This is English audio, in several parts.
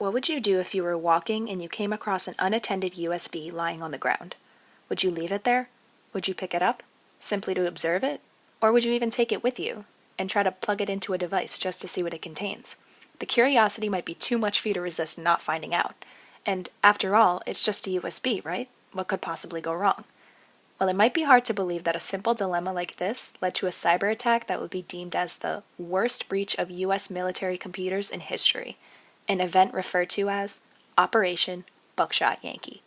What would you do if you were walking and you came across an unattended USB lying on the ground? Would you leave it there? Would you pick it up, simply to observe it? Or would you even take it with you and try to plug it into a device just to see what it contains? The curiosity might be too much for you to resist not finding out. And after all, it's just a USB, right? What could possibly go wrong? Well, it might be hard to believe that a simple dilemma like this led to a cyber attack that would be deemed as the worst breach of US military computers in history, an event referred to as Operation Buckshot Yankee.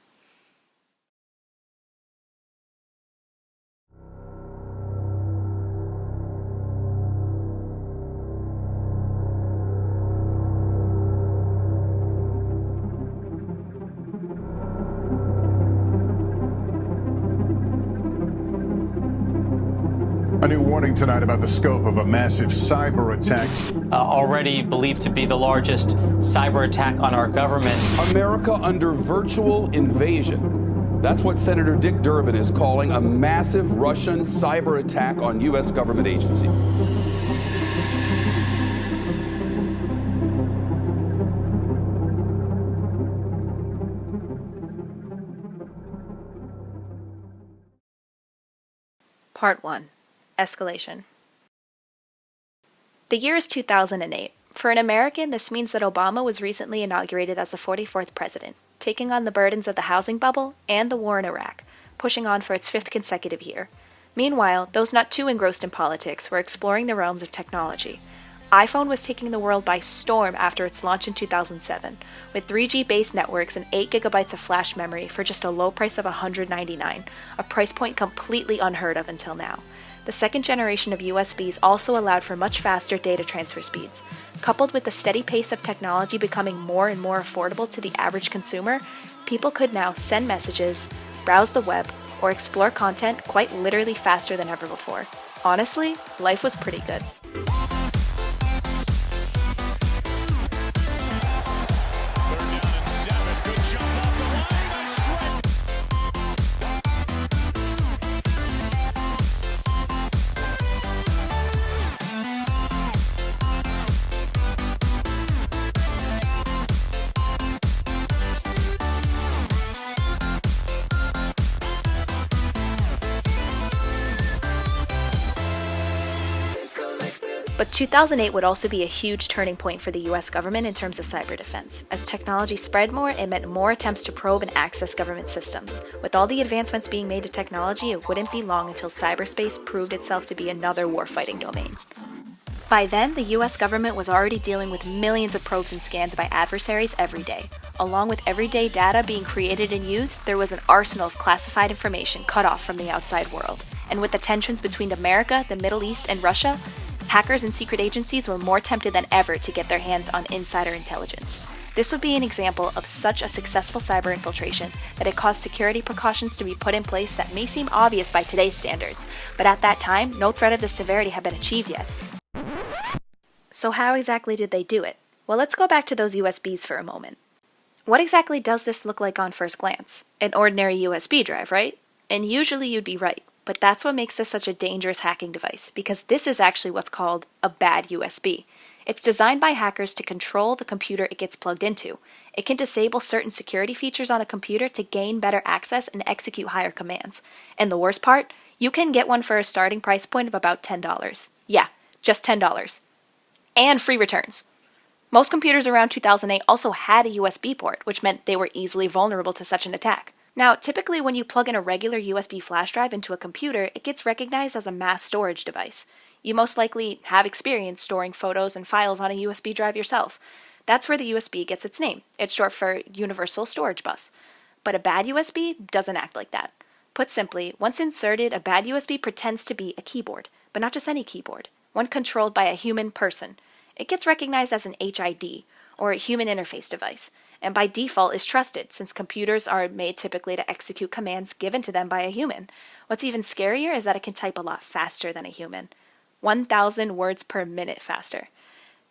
A new warning tonight about the scope of a massive cyber attack. Already believed to be the largest cyber attack on our government. America under virtual invasion. That's what Senator Dick Durbin is calling a massive Russian cyber attack on U.S. government agencies. Part 1. Escalation. The year is 2008. For an American, this means that Obama was recently inaugurated as the 44th president, taking on the burdens of the housing bubble and the war in Iraq, pushing on for its 5th consecutive year. Meanwhile, those not too engrossed in politics were exploring the realms of technology. iPhone was taking the world by storm after its launch in 2007, with 3G-based networks and 8 gigabytes of flash memory for just a low price of $199, a price point completely unheard of until now. The second generation of USBs also allowed for much faster data transfer speeds. Coupled with the steady pace of technology becoming more and more affordable to the average consumer, people could now send messages, browse the web, or explore content quite literally faster than ever before. Honestly, life was pretty good. But 2008 would also be a huge turning point for the US government in terms of cyber defense. As technology spread more, it meant more attempts to probe and access government systems. With all the advancements being made to technology, it wouldn't be long until cyberspace proved itself to be another warfighting domain. By then, the US government was already dealing with millions of probes and scans by adversaries every day. Along with everyday data being created and used, there was an arsenal of classified information cut off from the outside world. And with the tensions between America, the Middle East, and Russia, hackers and secret agencies were more tempted than ever to get their hands on insider intelligence. This would be an example of such a successful cyber infiltration that it caused security precautions to be put in place that may seem obvious by today's standards, but at that time, no threat of this severity had been achieved yet. So how exactly did they do it? Well, let's go back to those USBs for a moment. What exactly does this look like on first glance? An ordinary USB drive, right? And usually you'd be right. But that's what makes this such a dangerous hacking device, because this is actually what's called a bad USB. It's designed by hackers to control the computer it gets plugged into. It can disable certain security features on a computer to gain better access and execute higher commands. And the worst part, you can get one for a starting price point of about $10. Yeah, just $10. And free returns. Most computers around 2008 also had a USB port, which meant they were easily vulnerable to such an attack. Now, typically when you plug in a regular USB flash drive into a computer, it gets recognized as a mass storage device. You most likely have experience storing photos and files on a USB drive yourself. That's where the USB gets its name. It's short for Universal Storage Bus. But a bad USB doesn't act like that. Put simply, once inserted, a bad USB pretends to be a keyboard, but not just any keyboard, one controlled by a human person. It gets recognized as an HID, or a human interface device, and by default is trusted, since computers are made typically to execute commands given to them by a human. What's even scarier is that it can type a lot faster than a human. 1,000 words per minute faster.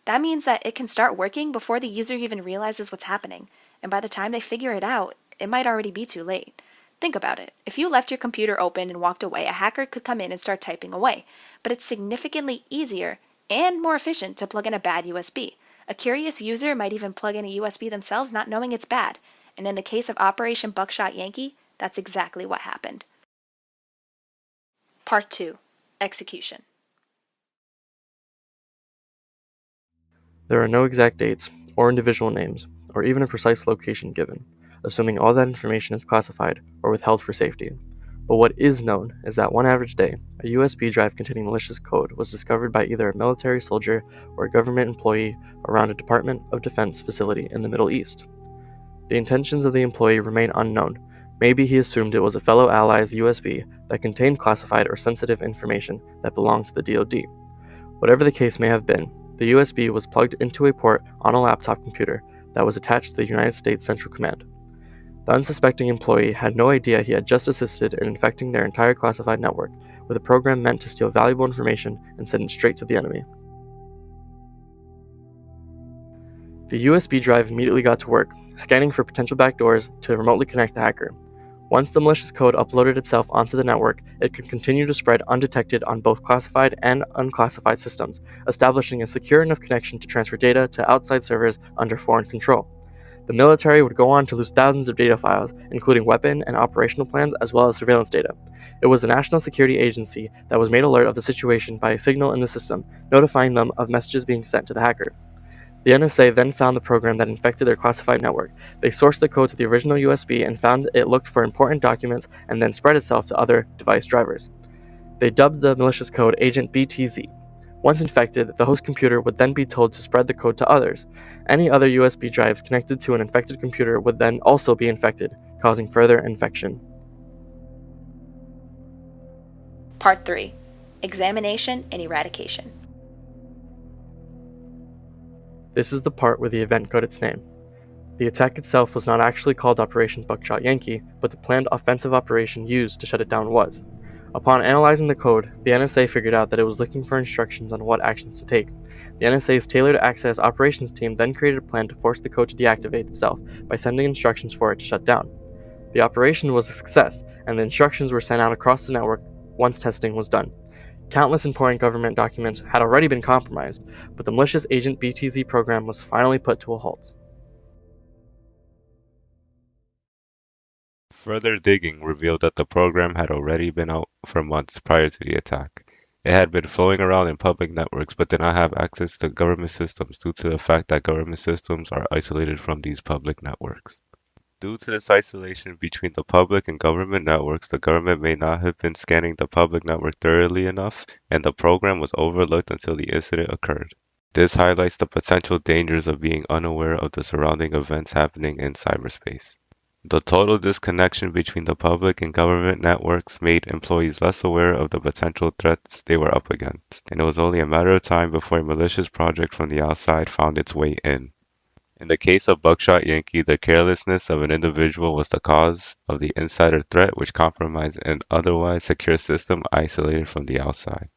That means that it can start working before the user even realizes what's happening, and by the time they figure it out, it might already be too late. Think about it. If you left your computer open and walked away, a hacker could come in and start typing away, but it's significantly easier and more efficient to plug in a bad USB. A curious user might even plug in a USB themselves, not knowing it's bad. And in the case of Operation Buckshot Yankee, that's exactly what happened. Part 2. Execution. There are no exact dates, or individual names, or even a precise location given, assuming all that information is classified or withheld for safety. But what is known is that one average day, a USB drive containing malicious code was discovered by either a military soldier or a government employee around a Department of Defense facility in the Middle East. The intentions of the employee remain unknown. Maybe he assumed it was a fellow ally's USB that contained classified or sensitive information that belonged to the DoD. Whatever the case may have been, the USB was plugged into a port on a laptop computer that was attached to the United States Central Command. The unsuspecting employee had no idea he had just assisted in infecting their entire classified network with a program meant to steal valuable information and send it straight to the enemy. The USB drive immediately got to work, scanning for potential backdoors to remotely connect the hacker. Once the malicious code uploaded itself onto the network, it could continue to spread undetected on both classified and unclassified systems, establishing a secure enough connection to transfer data to outside servers under foreign control. The military would go on to lose thousands of data files, including weapon and operational plans as well as surveillance data. It was the National Security Agency that was made alert of the situation by a signal in the system, notifying them of messages being sent to the hacker. The NSA then found the program that infected their classified network. They sourced the code to the original USB and found it looked for important documents and then spread itself to other device drivers. They dubbed the malicious code Agent BTZ. Once infected, the host computer would then be told to spread the code to others. Any other USB drives connected to an infected computer would then also be infected, causing further infection. Part 3. Examination and eradication. This is the part where the event got its name. The attack itself was not actually called Operation Buckshot Yankee, but the planned offensive operation used to shut it down was. Upon analyzing the code, the NSA figured out that it was looking for instructions on what actions to take. The NSA's Tailored Access Operations team then created a plan to force the code to deactivate itself by sending instructions for it to shut down. The operation was a success, and the instructions were sent out across the network once testing was done. Countless important government documents had already been compromised, but the malicious Agent BTZ program was finally put to a halt. Further digging revealed that the program had already been out for months prior to the attack. It had been flowing around in public networks but did not have access to government systems due to the fact that government systems are isolated from these public networks. Due to this isolation between the public and government networks, the government may not have been scanning the public network thoroughly enough, and the program was overlooked until the incident occurred. This highlights the potential dangers of being unaware of the surrounding events happening in cyberspace. The total disconnection between the public and government networks made employees less aware of the potential threats they were up against, and it was only a matter of time before a malicious project from the outside found its way in. In the case of Buckshot Yankee, the carelessness of an individual was the cause of the insider threat, which compromised an otherwise secure system isolated from the outside.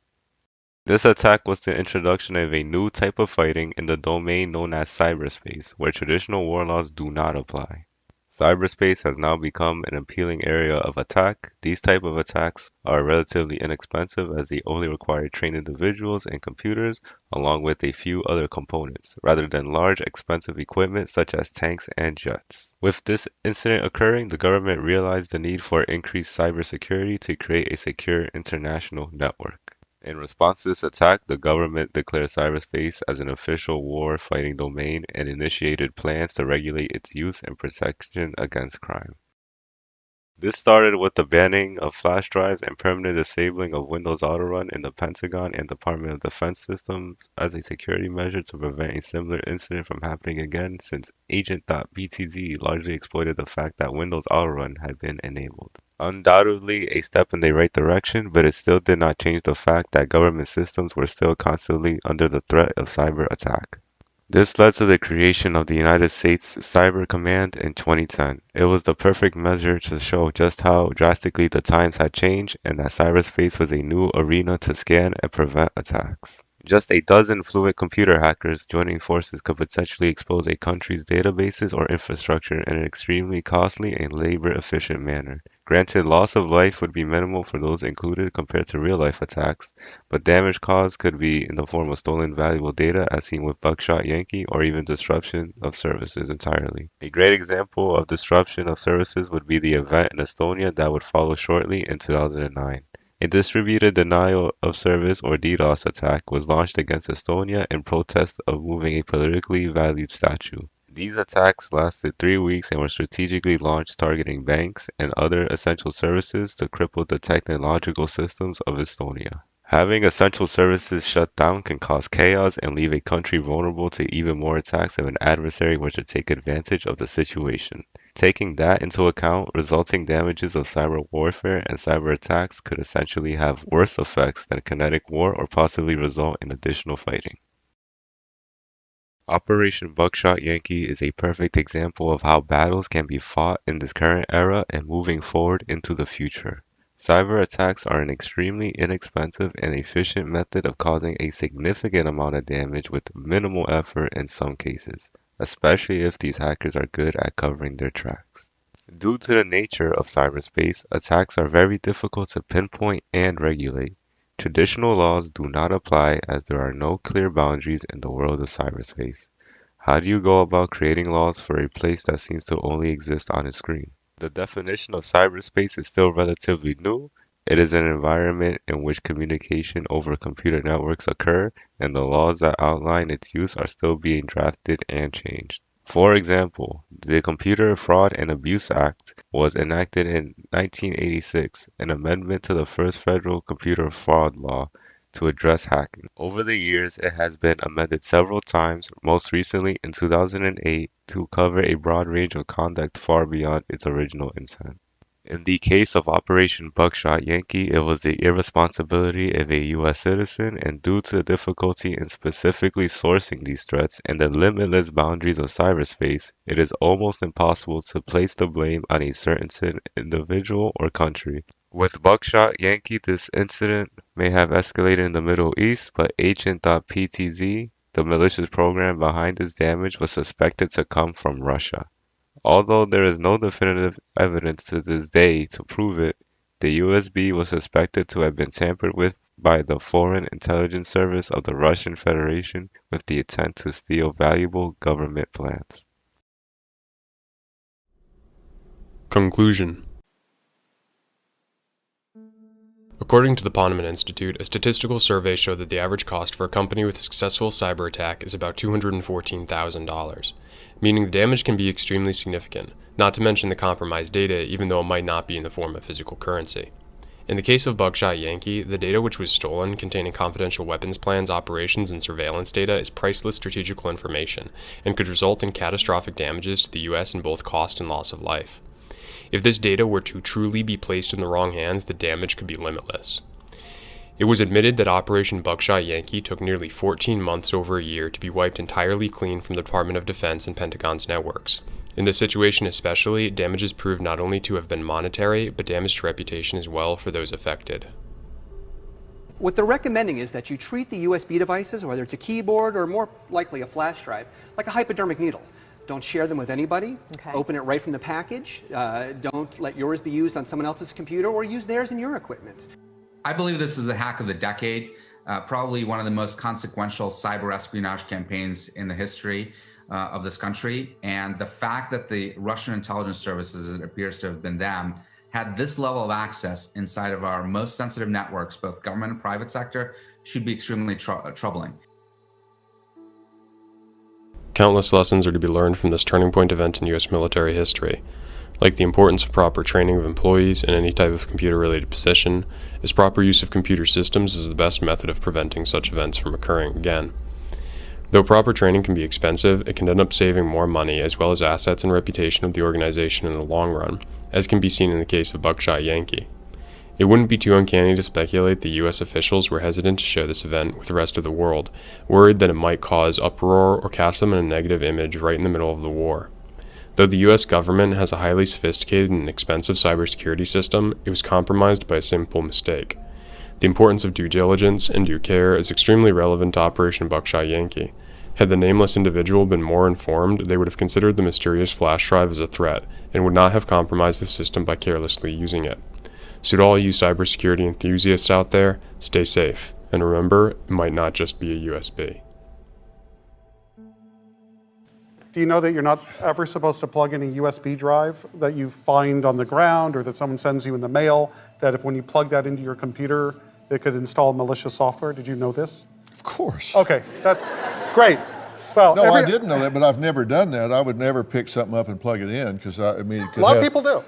This attack was the introduction of a new type of fighting in the domain known as cyberspace, where traditional war laws do not apply. Cyberspace has now become an appealing area of attack. These type of attacks are relatively inexpensive as they only require trained individuals and computers along with a few other components, rather than large expensive equipment such as tanks and jets. With this incident occurring, the government realized the need for increased cybersecurity to create a secure international network. In response to this attack, the government declared cyberspace as an official war-fighting domain and initiated plans to regulate its use and protection against crime. This started with the banning of flash drives and permanent disabling of Windows Autorun in the Pentagon and Department of Defense systems as a security measure to prevent a similar incident from happening again, since Agent.btz largely exploited the fact that Windows Autorun had been enabled. Undoubtedly a step in the right direction, but it still did not change the fact that government systems were still constantly under the threat of cyber attack. This led to the creation of the United States Cyber Command in 2010. It was the perfect measure to show just how drastically the times had changed and that cyberspace was a new arena to scan and prevent attacks. Just a dozen fluid computer hackers joining forces could potentially expose a country's databases or infrastructure in an extremely costly and labor-efficient manner, Granted, loss of life would be minimal for those included compared to real-life attacks, but damage caused could be in the form of stolen valuable data, as seen with Buckshot Yankee, or even disruption of services entirely. A great example of disruption of services would be the event in Estonia that would follow shortly in 2009. A distributed denial of service or DDoS attack was launched against Estonia in protest of moving a politically valued statue. These attacks lasted 3 weeks and were strategically launched targeting banks and other essential services to cripple the technological systems of Estonia. Having essential services shut down can cause chaos and leave a country vulnerable to even more attacks if an adversary were to take advantage of the situation. Taking that into account, resulting damages of cyber warfare and cyber attacks could essentially have worse effects than kinetic war or possibly result in additional fighting. Operation Buckshot Yankee is a perfect example of how battles can be fought in this current era and moving forward into the future. Cyber attacks are an extremely inexpensive and efficient method of causing a significant amount of damage with minimal effort in some cases, especially if these hackers are good at covering their tracks. Due to the nature of cyberspace, attacks are very difficult to pinpoint and regulate. Traditional laws do not apply as there are no clear boundaries in the world of cyberspace. How do you go about creating laws for a place that seems to only exist on a screen? The definition of cyberspace is still relatively new. It is an environment in which communication over computer networks occur, and the laws that outline its use are still being drafted and changed. For example, the Computer Fraud and Abuse Act was enacted in 1986, an amendment to the first federal computer fraud law to address hacking. Over the years, it has been amended several times, most recently in 2008, to cover a broad range of conduct far beyond its original intent. In the case of Operation Buckshot Yankee, it was the irresponsibility of a U.S. citizen, and due to the difficulty in specifically sourcing these threats and the limitless boundaries of cyberspace, it is almost impossible to place the blame on a certain individual or country. With Buckshot Yankee, this incident may have escalated in the Middle East, but Agent.ptz, the malicious program behind this damage, was suspected to come from Russia. Although there is no definitive evidence to this day to prove it, the USB was suspected to have been tampered with by the Foreign Intelligence Service of the Russian Federation with the intent to steal valuable government plans. Conclusion. According to the Ponemon Institute, a statistical survey showed that the average cost for a company with a successful cyber attack is about $214,000, meaning the damage can be extremely significant, not to mention the compromised data, even though it might not be in the form of physical currency. In the case of Buckshot Yankee, the data which was stolen, containing confidential weapons plans, operations, and surveillance data, is priceless strategical information, and could result in catastrophic damages to the U.S. in both cost and loss of life. If this data were to truly be placed in the wrong hands, the damage could be limitless. It was admitted that Operation Buckshot Yankee took nearly 14 months over a year to be wiped entirely clean from the Department of Defense and Pentagon's networks. In this situation especially, damages proved not only to have been monetary, but damaged reputation as well for those affected. What they're recommending is that you treat the USB devices, whether it's a keyboard or more likely a flash drive, like a hypodermic needle. Don't share them with anybody. Okay. Open it right from the package. Don't let yours be used on someone else's computer or use theirs in your equipment. I believe this is the hack of the decade, probably one of the most consequential cyber espionage campaigns in the history of this country. And the fact that the Russian intelligence services, it appears to have been them, had this level of access inside of our most sensitive networks, both government and private sector, should be extremely troubling. Countless lessons are to be learned from this turning point event in U.S. military history, like the importance of proper training of employees in any type of computer-related position, as proper use of computer systems is the best method of preventing such events from occurring again. Though proper training can be expensive, it can end up saving more money as well as assets and reputation of the organization in the long run, as can be seen in the case of Buckshot Yankee. It wouldn't be too uncanny to speculate that U.S. officials were hesitant to share this event with the rest of the world, worried that it might cause uproar or cast them in a negative image right in the middle of the war. Though the U.S. government has a highly sophisticated and expensive cybersecurity system, it was compromised by a simple mistake. The importance of due diligence and due care is extremely relevant to Operation Buckshot Yankee. Had the nameless individual been more informed, they would have considered the mysterious flash drive as a threat and would not have compromised the system by carelessly using it. So to all you cybersecurity enthusiasts out there, stay safe. And remember, it might not just be a USB. Do you know that you're not ever supposed to plug in a USB drive that you find on the ground or that someone sends you in the mail, that if when you plug that into your computer, it could install malicious software? Did you know this? Of course. Okay, great. Well, no, I didn't know that, but I've never done that. I would never pick something up and plug it in because a lot of people do.